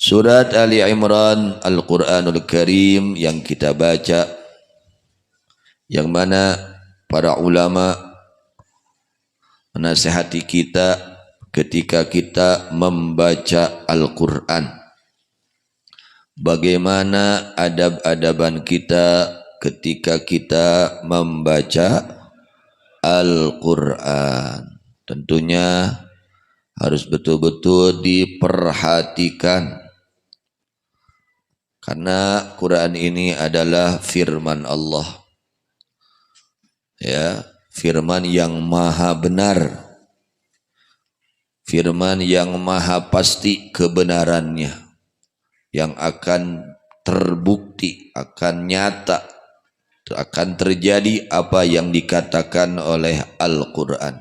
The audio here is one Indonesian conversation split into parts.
Surat Ali Imran Al-Quranul Karim yang kita baca, yang mana para ulama menasihati kita ketika kita membaca Al-Quran. Bagaimana adab-adaban kita ketika kita membaca Al-Quran. Tentunya harus betul-betul diperhatikan, karena Quran ini adalah firman Allah, ya, firman yang maha benar, firman yang maha pasti kebenarannya, yang akan terbukti, akan nyata, akan terjadi apa yang dikatakan oleh Al-Quran.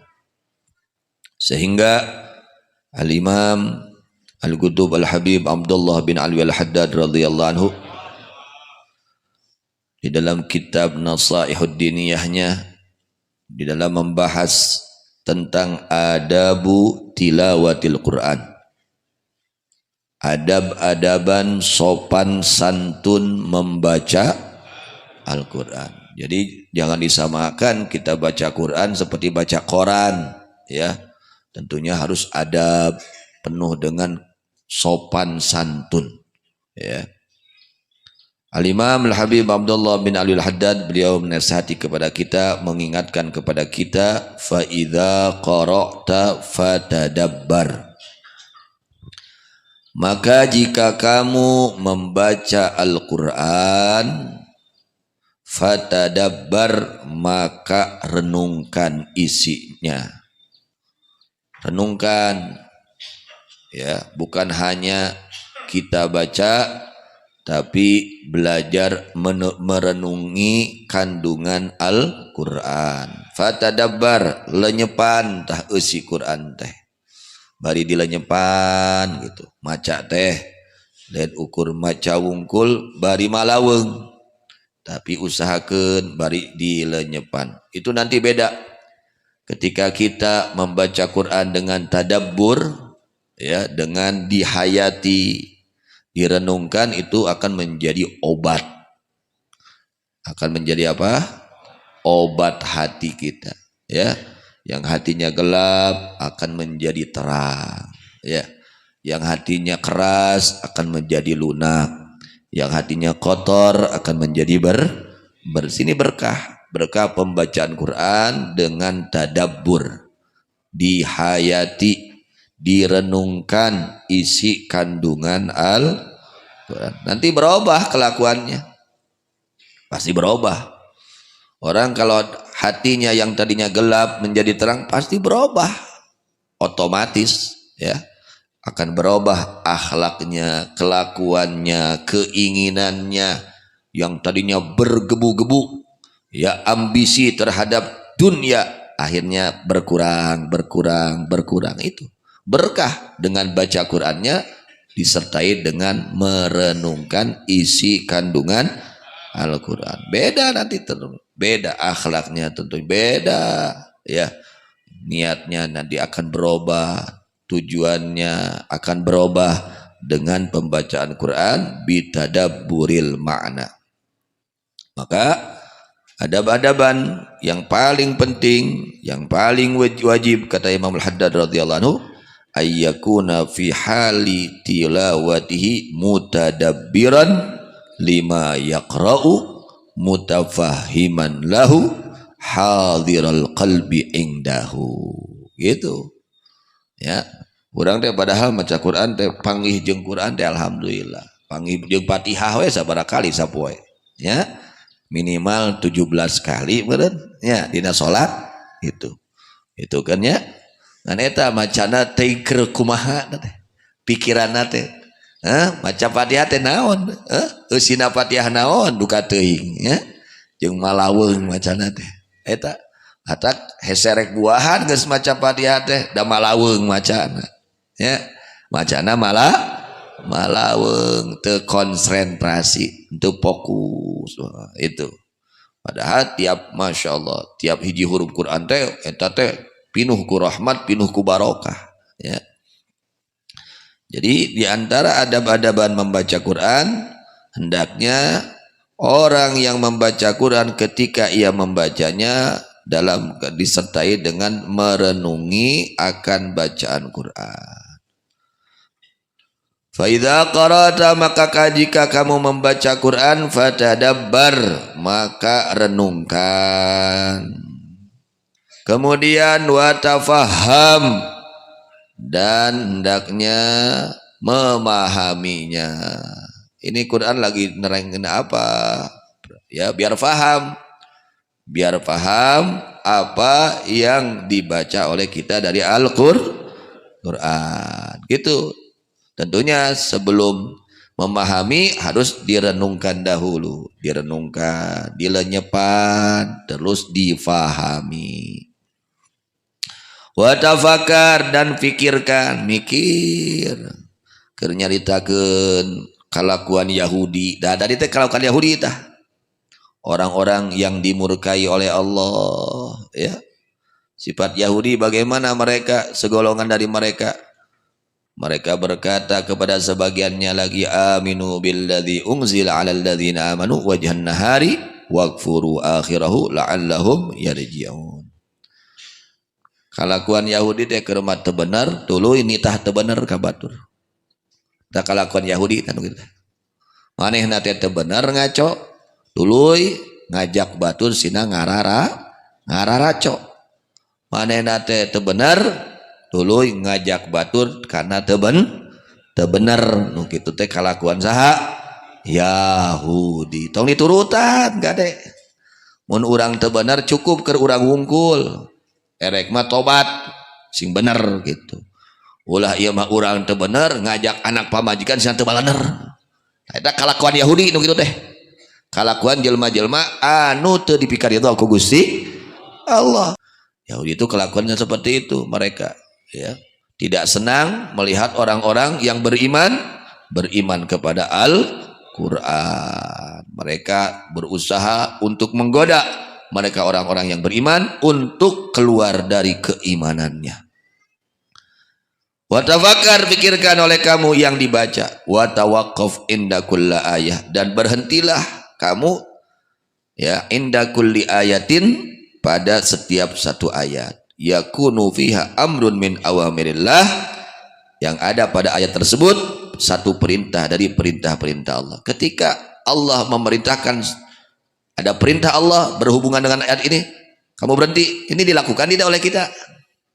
Sehingga Al-Imam Al-Qutub Al-Habib Abdullah bin Alwi Al-Haddad radhiyallahu anhu di dalam kitab Nasaihud Diniyahnya, di dalam membahas tentang adabu tilawatil Quran, adab-adaban sopan santun membaca Al-Quran. Jadi jangan disamakan kita baca Quran seperti baca koran, ya. Tentunya harus adab, penuh dengan sopan santun, ya. Al-Imam Al-Habib Abdullah bin Ali Al-Haddad, beliau menasihati kepada kita, mengingatkan kepada kita, fa idza qara'ta fatadabbar, maka jika kamu membaca Al-Quran, fatadabbar, maka renungkan isinya. Renungkan, ya, bukan hanya kita baca, tapi belajar merenungi kandungan Al-Quran. Fatadabbar, lenyepan tah isi Quran teh, bari dilenyepan gitu, maca teh dan ukur maca wungkul bari malaweng, tapi usahakan bari dilenyepan. Itu nanti beda ketika kita membaca Quran dengan tadabbur, ya, dengan dihayati, direnungkan, itu akan menjadi obat. Akan menjadi apa? Obat hati kita, ya. Yang hatinya gelap akan menjadi terang, ya. Yang hatinya keras akan menjadi lunak. Yang hatinya kotor akan menjadi bersih. Ini berkah. Berkah pembacaan Quran dengan tadabbur, dihayati, direnungkan isi kandungan Al-Quran. Nanti berubah kelakuannya, pasti berubah. Orang kalau hatinya yang tadinya gelap menjadi terang, pasti berubah, otomatis, ya. Akan berubah akhlaknya, kelakuannya, keinginannya yang tadinya bergebu-gebu, ya, ambisi terhadap dunia, akhirnya berkurang. Itu berkah dengan baca Qurannya disertai dengan merenungkan isi kandungan Al-Quran. Beda nanti, beda akhlaknya, tentu beda, ya. Niatnya nanti akan berubah, tujuannya akan berubah dengan pembacaan Quran bitadabburil makna. Maka adab-adaban yang paling penting, yang paling wajib, kata Imam Al-Haddad radhiyallahu anhu, ayyakuna fi hali tilawatihi mutadabbiran lima yaqra'u mutafahiman lahu hadiral qalbi indahu. Gitu, ya. Urang teh padahal maca Quran teh panggih jeung Quran teh alhamdulillah, panggih jeung Fatihah we sabaraha kali sapoe, ya. Minimal 17 kali meureun, ya, dina salat itu kan, ya. Ngan eta macana teh keur kumaha teh pikiranna teh, maca Fatihah teh naon, eusina Fatihah naon duka teuing, ya, jeung malaweung macana teh eta. Hatak heserek buahan geus maca Fatihah teh da malaweung macana, ya, macana malaweung, teu konsentrasi, teu fokus. Itu padahal tiap, masya Allah, tiap hiji huruf Quran teh eta teh pinuh ku rahmat, pinuh ku barokah, ya. Jadi di antara adab-adaban membaca Quran, hendaknya orang yang membaca Quran ketika ia membacanya dalam disertai dengan merenungi akan bacaan Quran. Fa idza qara'ta, maka jika kamu membaca Quran, fatadabbar, maka renungkan. Kemudian watafaham, dan hendaknya memahaminya. Ini Quran lagi nerangin apa? Ya, biar faham apa yang dibaca oleh kita dari Al-Quran. Gitu. Tentunya sebelum memahami harus direnungkan dahulu, direnungkan, dilenyapkan, terus difahami. Watafakar, dan pikirkan, mikir. Keur nyaritakeun kalakuan Yahudi. Dari teh kalakuan Yahudi tah. Orang-orang yang dimurkai oleh Allah, ya. Sifat Yahudi bagaimana mereka, segolongan dari mereka. Mereka berkata kepada sebagiannya lagi, aminu billadzi unzila 'alal ladzina amanu wajhan nahari waqfuru akhirahu la'allahum yarji'un. Kalakuan Yahudi teh keur mah teu bener, tuluy nitah teu bener ka batur. Tah kalakuan Yahudi kan kitu. Manehna teh teu bener ngaco, tuluy ngajak batur sina ngararaco. Manehna teh teu bener, tuluy ngajak batur karena teu bener. Nu kitu teh kalakuan saha? Yahudi. Tong diturutan gade. Mun urang teu bener cukup keur urang wungkul. Erek mah tobat sing bener gitu. Ulah ieu mah urang teu bener ngajak anak pamajikan sing teu bener. Eta kalakuan Yahudi nu kitu teh. Kalakuan jelma-jelma anu teu dipikaridho ku Gusti Allah. Yahudi itu kelakuannya seperti itu mereka, ya. Tidak senang melihat orang-orang yang beriman kepada Al-Qur'an. Mereka berusaha untuk menggoda mereka orang-orang yang beriman untuk keluar dari keimanannya. Watafakar, pikirkan oleh kamu yang dibaca. Watawaqqaf inda kulli ayah, dan berhentilah kamu, ya, inda kulli ayatin, pada setiap satu ayat. Yakunu fiha amrun min awamirillah, yang ada pada ayat tersebut satu perintah dari perintah-perintah Allah. Ketika Allah memerintahkan, ada perintah Allah berhubungan dengan ayat ini, kamu berhenti, ini dilakukan tidak oleh kita.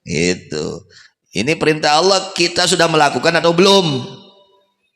Itu. Ini perintah Allah, kita sudah melakukan atau belum?